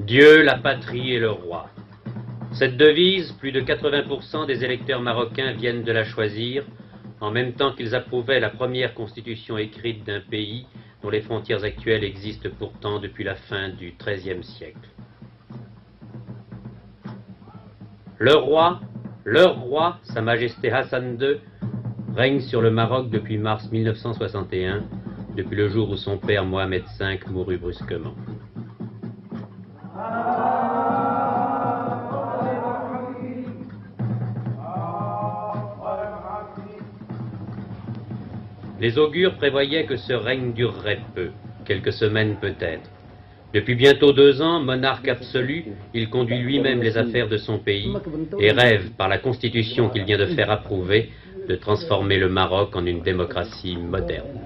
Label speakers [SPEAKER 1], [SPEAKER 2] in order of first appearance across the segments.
[SPEAKER 1] Dieu, la patrie et le roi. Cette devise, plus de 80% des électeurs marocains viennent de la choisir, en même temps qu'ils approuvaient la première constitution écrite d'un pays dont les frontières actuelles existent pourtant depuis la fin du XIIIe siècle. Leur roi, Sa Majesté Hassan II, règne sur le Maroc depuis mars 1961, depuis le jour où son père Mohamed V mourut brusquement. Les augures prévoyaient que ce règne durerait peu, quelques semaines peut-être. Depuis bientôt 2 ans, monarque absolu, il conduit lui-même les affaires de son pays et rêve, par la constitution qu'il vient de faire approuver, de transformer le Maroc en une démocratie moderne.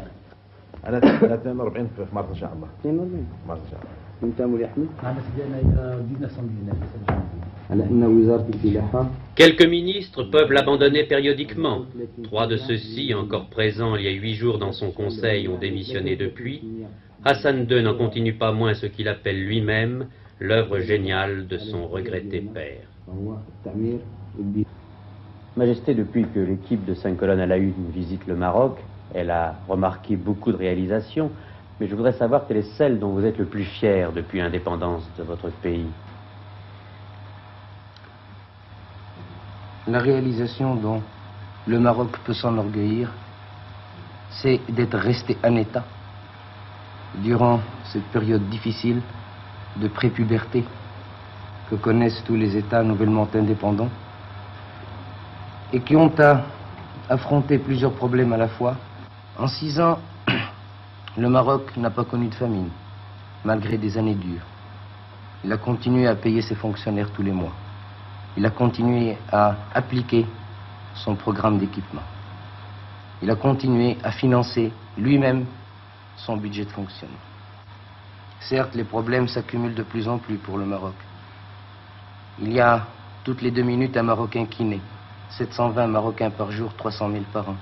[SPEAKER 1] Quelques ministres peuvent l'abandonner périodiquement. 3 de ceux-ci, encore présents il y a 8 jours dans son conseil, ont démissionné depuis. Hassan II n'en continue pas moins ce qu'il appelle lui-même l'œuvre géniale de son regretté père.
[SPEAKER 2] Majesté, depuis que l'équipe de 5 colonnes à la une visite le Maroc, elle a remarqué beaucoup de réalisations, mais je voudrais savoir quelle est celle dont vous êtes le plus fier depuis l'indépendance de votre pays.
[SPEAKER 3] La réalisation dont le Maroc peut s'enorgueillir, c'est d'être resté un État durant cette période difficile de prépuberté que connaissent tous les États nouvellement indépendants et qui ont à affronter plusieurs problèmes à la fois. En 6 ans, le Maroc n'a pas connu de famine, malgré des années dures. Il a continué à payer ses fonctionnaires tous les mois. Il a continué à appliquer son programme d'équipement. Il a continué à financer lui-même son budget de fonctionnement. Certes, les problèmes s'accumulent de plus en plus pour le Maroc. Il y a toutes les 2 minutes un Marocain qui naît. 720 Marocains par jour, 300 000 par an.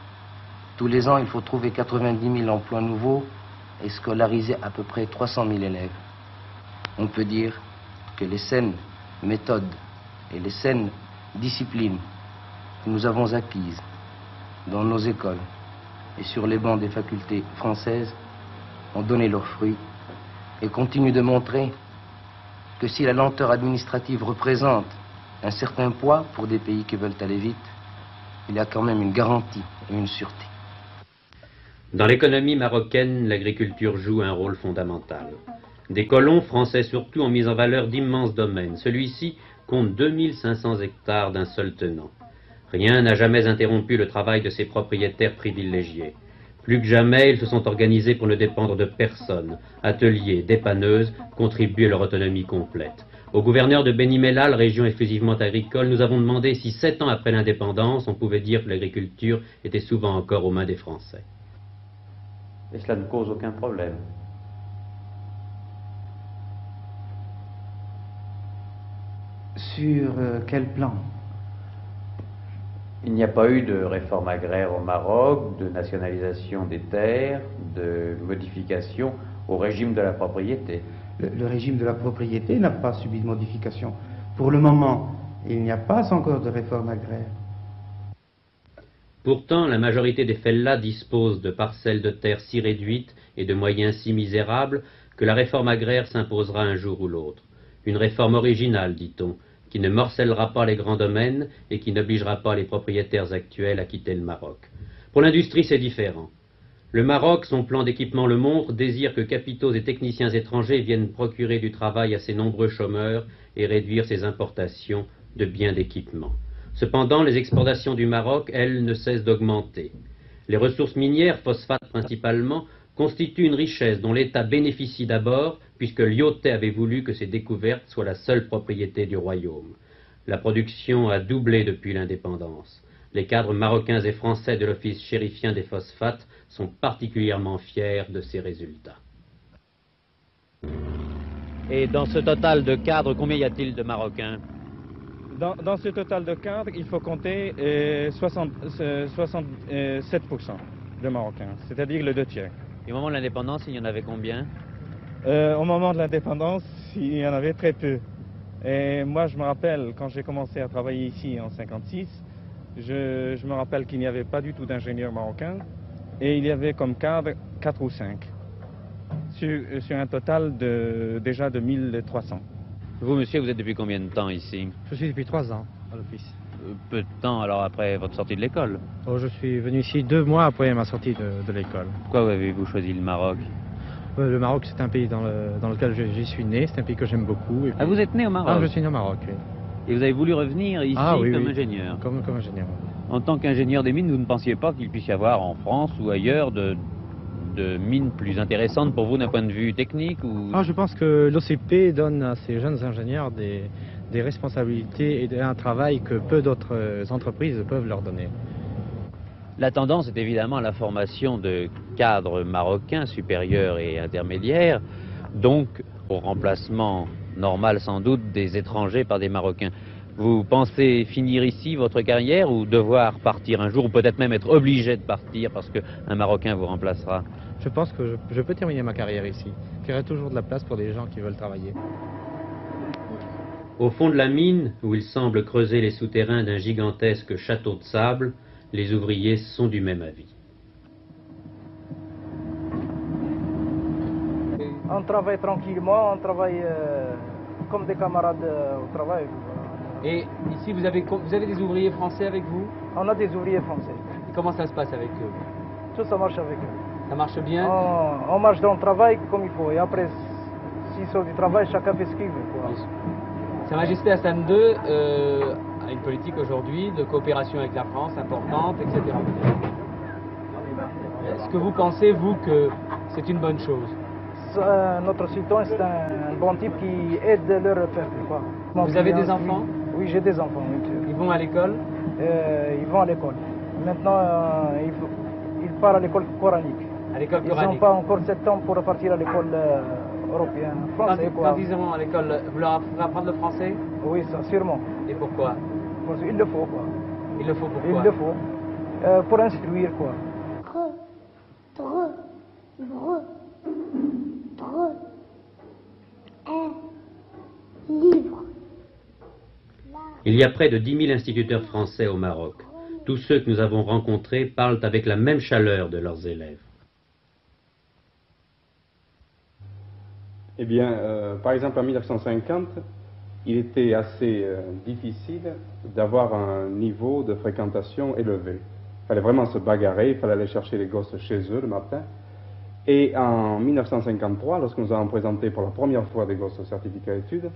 [SPEAKER 3] Tous les ans, il faut trouver 90 000 emplois nouveaux et scolariser à peu près 300 000 élèves. On peut dire que les saines méthodes et les saines disciplines que nous avons acquises dans nos écoles et sur les bancs des facultés françaises ont donné leurs fruits et continuent de montrer que si la lenteur administrative représente un certain poids pour des pays qui veulent aller vite, il y a quand même une garantie et une sûreté.
[SPEAKER 1] Dans l'économie marocaine, l'agriculture joue un rôle fondamental. Des colons, français surtout, ont mis en valeur d'immenses domaines. Celui-ci compte 2500 hectares d'un seul tenant. Rien n'a jamais interrompu le travail de ces propriétaires privilégiés. Plus que jamais, ils se sont organisés pour ne dépendre de personne. Ateliers, dépanneuses contribuent à leur autonomie complète. Au gouverneur de Beni Mellal, région exclusivement agricole, nous avons demandé si 7 ans après l'indépendance, on pouvait dire que l'agriculture était souvent encore aux mains des Français.
[SPEAKER 2] Et cela ne cause aucun problème.
[SPEAKER 4] Sur quel plan?
[SPEAKER 2] Il n'y a pas eu de réforme agraire au Maroc, de nationalisation des terres, de modification au régime de la propriété.
[SPEAKER 4] Le régime de la propriété n'a pas subi de modification. Pour le moment, il n'y a pas encore de réforme agraire.
[SPEAKER 1] Pourtant, la majorité des fellahs disposent de parcelles de terre si réduites et de moyens si misérables que la réforme agraire s'imposera un jour ou l'autre. Une réforme originale, dit-on, qui ne morcellera pas les grands domaines et qui n'obligera pas les propriétaires actuels à quitter le Maroc. Pour l'industrie, c'est différent. Le Maroc, son plan d'équipement le montre, désire que capitaux et techniciens étrangers viennent procurer du travail à ses nombreux chômeurs et réduire ses importations de biens d'équipement. Cependant, les exportations du Maroc, elles, ne cessent d'augmenter. Les ressources minières, phosphates principalement, constituent une richesse dont l'État bénéficie d'abord, puisque Lyautey avait voulu que ces découvertes soient la seule propriété du royaume. La production a doublé depuis l'indépendance. Les cadres marocains et français de l'Office chérifien des phosphates sont particulièrement fiers de ces résultats.
[SPEAKER 5] Et dans ce total de cadres, combien y a-t-il de Marocains?
[SPEAKER 6] Dans ce total de cadres, il faut compter 67% de Marocains, c'est-à-dire le 2 tiers.
[SPEAKER 5] Et au moment de l'indépendance, il y en avait combien?
[SPEAKER 6] Au moment de l'indépendance, il y en avait très peu. Et moi, je me rappelle, quand j'ai commencé à travailler ici en 56, je me rappelle qu'il n'y avait pas du tout d'ingénieurs marocains et il y avait comme cadre 4 ou 5 sur un total déjà de 1300.
[SPEAKER 5] Vous, monsieur, vous êtes depuis combien de temps ici?
[SPEAKER 7] Je suis depuis 3 ans à l'office.
[SPEAKER 5] Peu de temps alors après votre sortie de l'école.
[SPEAKER 7] Oh, je suis venu ici 2 mois après ma sortie de l'école.
[SPEAKER 5] Pourquoi avez-vous choisi le Maroc?
[SPEAKER 7] Le Maroc, c'est un pays dans lequel j'y suis né, c'est un pays que j'aime beaucoup. Et puis...
[SPEAKER 5] Ah, vous êtes né au Maroc?
[SPEAKER 7] Ah, je suis né au Maroc, oui.
[SPEAKER 5] Et vous avez voulu revenir ici
[SPEAKER 7] oui,
[SPEAKER 5] comme
[SPEAKER 7] oui.
[SPEAKER 5] ingénieur?
[SPEAKER 7] Comme ingénieur.
[SPEAKER 5] En tant qu'ingénieur des mines, vous ne pensiez pas qu'il puisse y avoir en France ou ailleurs de mines plus intéressantes pour vous d'un point de vue technique ou...
[SPEAKER 7] Je pense que l'OCP donne à ces jeunes ingénieurs des responsabilités et un travail que peu d'autres entreprises peuvent leur donner.
[SPEAKER 5] La tendance est évidemment à la formation de cadres marocains supérieurs et intermédiaires, donc au remplacement normal sans doute des étrangers par des Marocains. Vous pensez finir ici votre carrière ou devoir partir un jour, ou peut-être même être obligé de partir parce qu'un Marocain vous remplacera?
[SPEAKER 7] Je pense que je peux terminer ma carrière ici. Il y aura toujours de la place pour des gens qui veulent travailler.
[SPEAKER 1] Au fond de la mine, où il semble creuser les souterrains d'un gigantesque château de sable, les ouvriers sont du même avis.
[SPEAKER 8] On travaille tranquillement, on travaille comme des camarades au travail.
[SPEAKER 9] Et ici, vous avez des ouvriers français avec vous?
[SPEAKER 8] On a des ouvriers français.
[SPEAKER 9] Et comment ça se passe avec eux?
[SPEAKER 8] Tout ça marche avec eux.
[SPEAKER 9] Ça marche bien?
[SPEAKER 8] On marche dans le travail comme il faut. Et après, s'ils sortent du travail, chacun fait ce qu'il veut. Quoi.
[SPEAKER 9] Sa Majesté Hassan II a une politique aujourd'hui de coopération avec la France importante, etc. Est-ce que vous pensez, vous, que c'est une bonne chose?
[SPEAKER 8] Notre sultan, c'est un bon type qui aide leur peuple. Quoi.
[SPEAKER 9] Vous avez des enfants?
[SPEAKER 8] Oui, j'ai des enfants. Oui,
[SPEAKER 9] ils vont à l'école?
[SPEAKER 8] Ils vont à l'école. Maintenant, ils partent à l'école coranique.
[SPEAKER 9] À l'école
[SPEAKER 8] coranique.
[SPEAKER 9] Ils
[SPEAKER 8] n'ont pas encore 7 ans pour partir à l'école européenne. Français,
[SPEAKER 9] quand ils iront à l'école, vous leur apprendre le français?
[SPEAKER 8] Oui, ça, sûrement.
[SPEAKER 9] Et pourquoi?
[SPEAKER 8] Parce qu'il le faut, quoi.
[SPEAKER 9] Il le faut pourquoi?
[SPEAKER 8] Il le faut. Pour instruire, quoi.
[SPEAKER 1] Il y a près de 10 000 instituteurs français au Maroc. Tous ceux que nous avons rencontrés parlent avec la même chaleur de leurs élèves.
[SPEAKER 10] Eh bien, par exemple, en 1950, il était assez difficile d'avoir un niveau de fréquentation élevé. Il fallait vraiment se bagarrer, il fallait aller chercher les gosses chez eux le matin. Et en 1953, lorsque nous avons présenté pour la première fois des gosses au certificat d'études,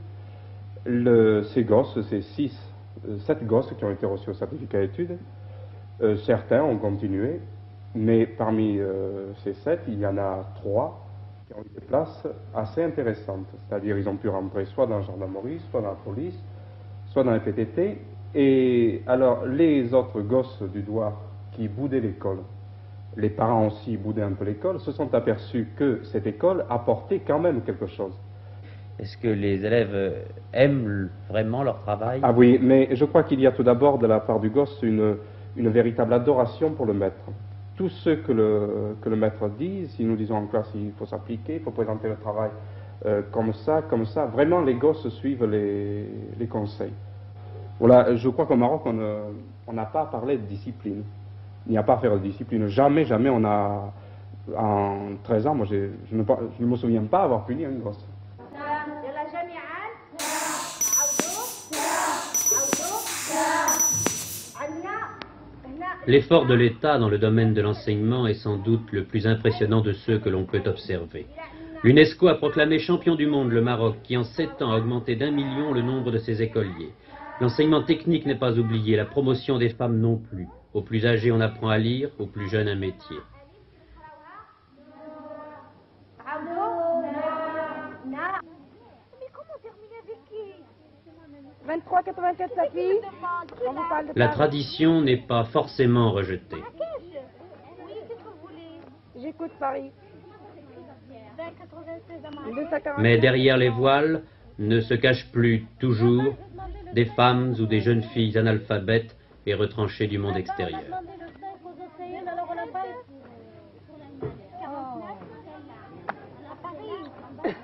[SPEAKER 10] ces gosses, ces 7 gosses qui ont été reçus au certificat d'études, certains ont continué, mais parmi ces 7, il y en a 3 qui ont eu des places assez intéressantes. C'est-à-dire ils ont pu rentrer soit dans la gendarmerie, soit dans la police, soit dans les PTT. Et alors les autres gosses du Douar qui boudaient l'école, les parents aussi boudaient un peu l'école, se sont aperçus que cette école apportait quand même quelque chose.
[SPEAKER 5] Est-ce que les élèves aiment vraiment leur travail?
[SPEAKER 10] Ah oui, mais je crois qu'il y a tout d'abord de la part du gosse une véritable adoration pour le maître. Tout ce que le maître dit, si nous disons en classe il faut s'appliquer, il faut présenter le travail comme ça, vraiment les gosses suivent les conseils. Voilà, je crois qu'au Maroc on n'a pas à parler de discipline. Il n'y a pas à faire de discipline. Jamais on a, en 13 ans, moi je ne me souviens pas avoir puni un gosse.
[SPEAKER 1] L'effort de l'État dans le domaine de l'enseignement est sans doute le plus impressionnant de ceux que l'on peut observer. L'UNESCO a proclamé champion du monde le Maroc, qui en 7 ans a augmenté d'1 million le nombre de ses écoliers. L'enseignement technique n'est pas oublié, la promotion des femmes non plus. Aux plus âgés, on apprend à lire, aux plus jeunes un métier. La tradition n'est pas forcément rejetée.
[SPEAKER 11] J'écoute Paris.
[SPEAKER 1] Mais derrière les voiles ne se cachent plus toujours des femmes ou des jeunes filles analphabètes et retranchées du monde extérieur.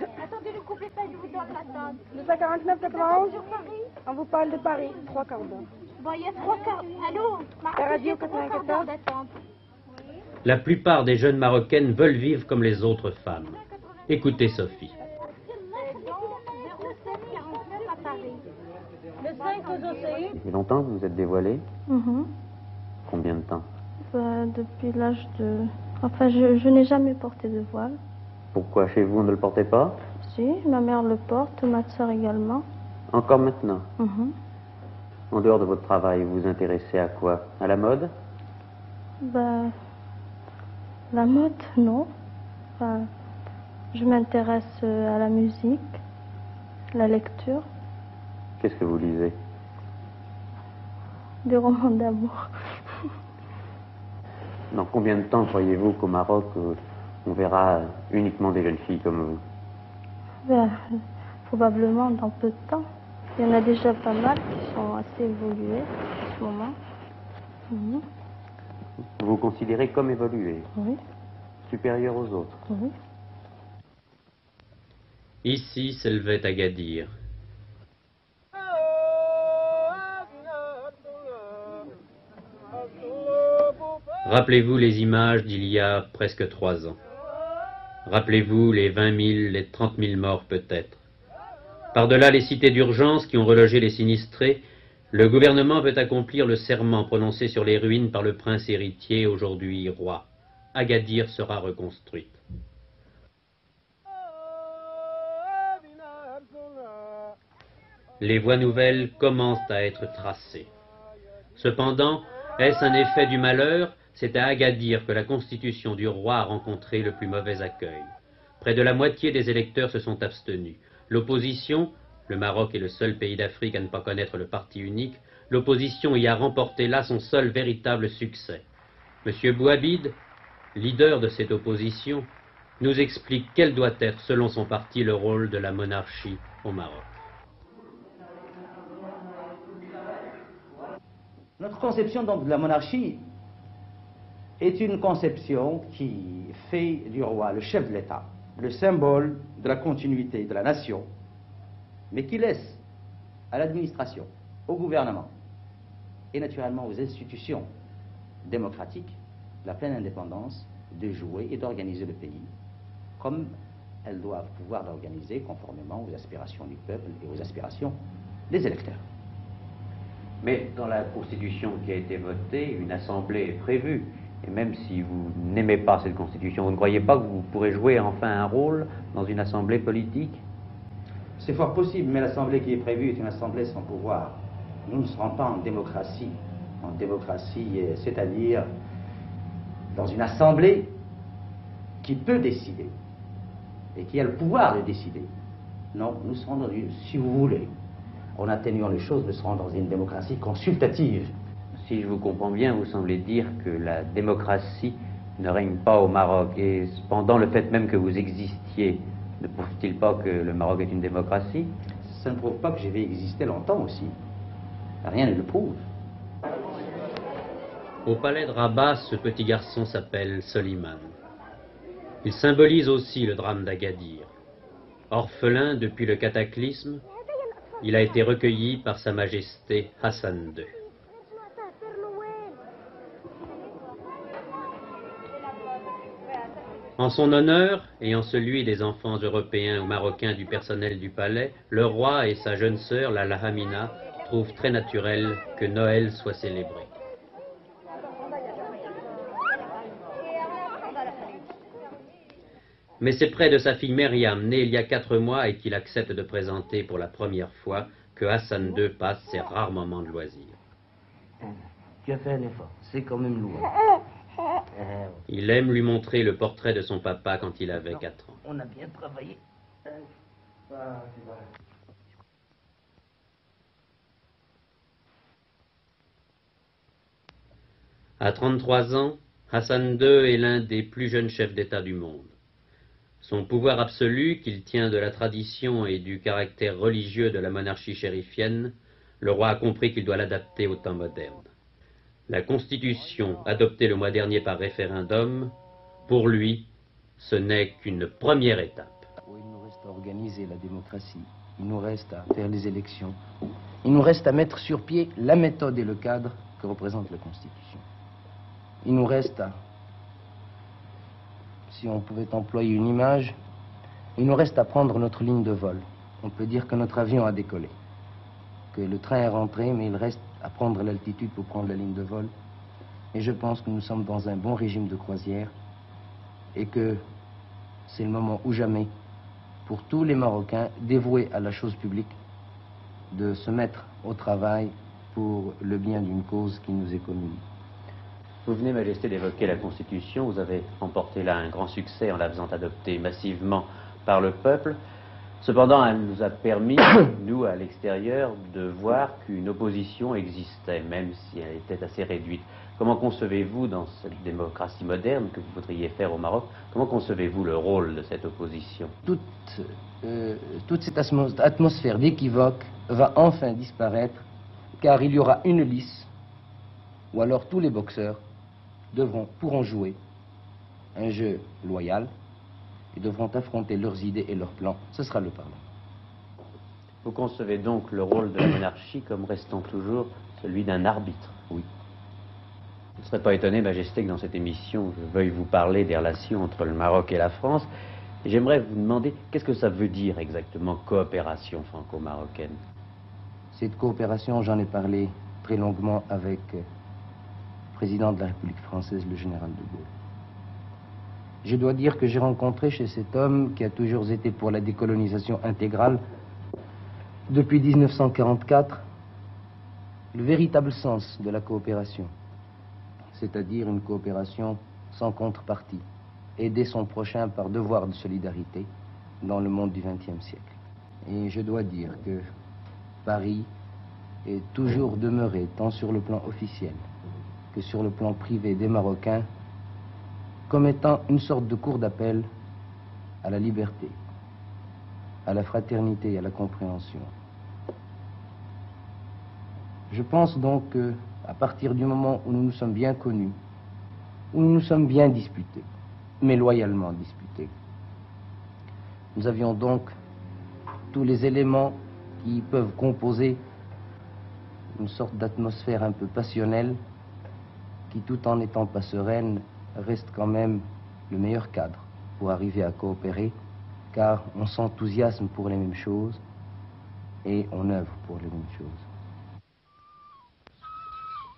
[SPEAKER 11] Attendez le couplet, je vous donne l'attente.
[SPEAKER 12] 249,91. On vous parle de Paris, 3 quarts d'heure.
[SPEAKER 11] Bon, il y a 3 quarts. Allô?
[SPEAKER 12] La radio 94.
[SPEAKER 1] La plupart des jeunes Marocaines veulent vivre comme les autres femmes. Écoutez Sophie.
[SPEAKER 11] Le 5 aux océans.
[SPEAKER 2] Ça fait longtemps que vous êtes dévoilée? Combien de temps?
[SPEAKER 13] Depuis l'âge de... Enfin, je n'ai jamais porté de voile.
[SPEAKER 2] Pourquoi chez vous on ne le portait pas?
[SPEAKER 13] Si, ma mère le porte, ma soeur également.
[SPEAKER 2] Encore maintenant? En dehors de votre travail, vous vous intéressez à quoi? À la mode?
[SPEAKER 13] La mode, non. Enfin, je m'intéresse à la musique, la lecture.
[SPEAKER 2] Qu'est-ce que vous lisez?
[SPEAKER 13] Des romans d'amour.
[SPEAKER 2] Dans combien de temps croyez-vous qu'au Maroc, on verra uniquement des jeunes filles comme vous?
[SPEAKER 13] Probablement dans peu de temps. Il y en a déjà pas mal qui sont assez évolués en ce moment.
[SPEAKER 2] Vous vous considérez comme évolué?
[SPEAKER 13] Oui.
[SPEAKER 2] Supérieur aux autres?
[SPEAKER 13] Oui.
[SPEAKER 1] Ici s'élevait Agadir. Rappelez-vous les images d'il y a presque 3 ans. Rappelez-vous les 20 000, les 30 000 morts peut-être. Par-delà les cités d'urgence qui ont relogé les sinistrés, le gouvernement veut accomplir le serment prononcé sur les ruines par le prince héritier, aujourd'hui roi. Agadir sera reconstruite. Les voies nouvelles commencent à être tracées. Cependant, est-ce un effet du malheur? C'est à Agadir que la constitution du roi a rencontré le plus mauvais accueil. Près de la moitié des électeurs se sont abstenus. L'opposition, le Maroc est le seul pays d'Afrique à ne pas connaître le parti unique, l'opposition y a remporté là son seul véritable succès. M. Bouhabid, leader de cette opposition, nous explique quel doit être, selon son parti, le rôle de la monarchie au Maroc.
[SPEAKER 14] Notre conception donc de la monarchie est une conception qui fait du roi le chef de l'État, le symbole de la continuité de la nation, mais qui laisse à l'administration, au gouvernement et naturellement aux institutions démocratiques la pleine indépendance de jouer et d'organiser le pays comme elles doivent pouvoir l'organiser conformément aux aspirations du peuple et aux aspirations des électeurs.
[SPEAKER 2] Mais dans la Constitution qui a été votée, une assemblée est prévue. Et même si vous n'aimez pas cette Constitution, vous ne croyez pas que vous pourrez jouer enfin un rôle dans une assemblée politique?
[SPEAKER 14] C'est fort possible, mais l'assemblée qui est prévue est une assemblée sans pouvoir. Nous ne serons pas en démocratie. En démocratie, c'est-à-dire dans une assemblée qui peut décider et qui a le pouvoir de décider. Non, nous serons dans une, si vous voulez, en atténuant les choses, nous serons dans une démocratie consultative.
[SPEAKER 2] Si je vous comprends bien, vous semblez dire que la démocratie ne règne pas au Maroc. Et cependant, le fait même que vous existiez, ne prouve-t-il pas que le Maroc est une démocratie?
[SPEAKER 14] Ça ne prouve pas que je vais exister longtemps aussi. Rien ne le prouve.
[SPEAKER 1] Au palais de Rabat, ce petit garçon s'appelle Soliman. Il symbolise aussi le drame d'Agadir. Orphelin depuis le cataclysme, il a été recueilli par Sa Majesté Hassan II. En son honneur et en celui des enfants européens ou marocains du personnel du palais, le roi et sa jeune sœur, la Lahamina, trouvent très naturel que Noël soit célébré. Mais c'est près de sa fille Myriam, née il y a 4 mois et qu'il accepte de présenter pour la première fois, que Hassan II passe ses rares moments de loisir.
[SPEAKER 3] Tu as fait un effort, c'est quand même lourd.
[SPEAKER 1] Il aime lui montrer le portrait de son papa quand il avait 4 ans.
[SPEAKER 3] On a bien travaillé.
[SPEAKER 1] À 33 ans, Hassan II est l'un des plus jeunes chefs d'État du monde. Son pouvoir absolu, qu'il tient de la tradition et du caractère religieux de la monarchie chérifienne, le roi a compris qu'il doit l'adapter au temps moderne. La Constitution, adoptée le mois dernier par référendum, pour lui, ce n'est qu'une première étape.
[SPEAKER 3] Oui, il nous restera organiser la démocratie, il nous reste à faire les élections, il nous reste à mettre sur pied la méthode et le cadre que représente la Constitution. Il nous reste à, si on pouvait employer une image, il nous reste à prendre notre ligne de vol. On peut dire que notre avion a décollé, que le train est rentré, mais il reste à prendre l'altitude pour prendre la ligne de vol. Et je pense que nous sommes dans un bon régime de croisière et que c'est le moment ou jamais pour tous les Marocains dévoués à la chose publique de se mettre au travail pour le bien d'une cause qui nous est commune.
[SPEAKER 2] Vous venez, Majesté, d'évoquer la Constitution. Vous avez remporté là un grand succès en la faisant adopter massivement par le peuple. Cependant, elle nous a permis, nous, à l'extérieur, de voir qu'une opposition existait, même si elle était assez réduite. Comment concevez-vous, dans cette démocratie moderne que vous voudriez faire au Maroc, comment concevez-vous le rôle de cette opposition?
[SPEAKER 3] Toute cette atmosphère d'équivoque va enfin disparaître, car il y aura une lice, ou alors tous les boxeurs pourront jouer un jeu loyal et devront affronter leurs idées et leurs plans. Ce sera le Parlement.
[SPEAKER 2] Vous concevez donc le rôle de la monarchie comme restant toujours celui d'un arbitre?
[SPEAKER 3] Oui.
[SPEAKER 2] Vous ne serez pas étonné, Majesté, que dans cette émission, je veuille vous parler des relations entre le Maroc et la France. Et j'aimerais vous demander, qu'est-ce que ça veut dire exactement coopération franco-marocaine?
[SPEAKER 3] Cette coopération, j'en ai parlé très longuement avec le président de la République française, le général de Gaulle. Je dois dire que j'ai rencontré chez cet homme, qui a toujours été pour la décolonisation intégrale, depuis 1944, le véritable sens de la coopération, c'est-à-dire une coopération sans contrepartie, aider son prochain par devoir de solidarité dans le monde du XXe siècle. Et je dois dire que Paris est toujours demeuré, tant sur le plan officiel que sur le plan privé des Marocains, comme étant une sorte de cour d'appel à la liberté, à la fraternité et à la compréhension. Je pense donc qu'à partir du moment où nous nous sommes bien connus, où nous nous sommes bien disputés, mais loyalement disputés, nous avions donc tous les éléments qui peuvent composer une sorte d'atmosphère un peu passionnelle qui, tout en n'étant pas sereine, reste quand même le meilleur cadre pour arriver à coopérer, car on s'enthousiasme pour les mêmes choses et on œuvre pour les mêmes choses.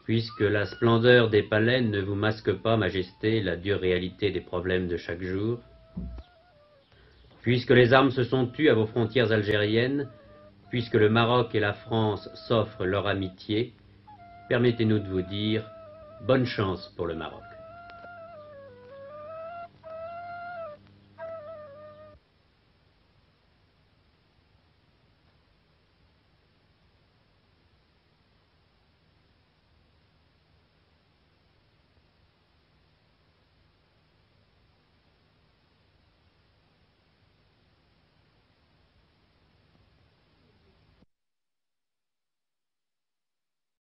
[SPEAKER 1] Puisque la splendeur des palais ne vous masque pas, Majesté, la dure réalité des problèmes de chaque jour, puisque les armes se sont tues à vos frontières algériennes, puisque le Maroc et la France s'offrent leur amitié, permettez-nous de vous dire bonne chance pour le Maroc.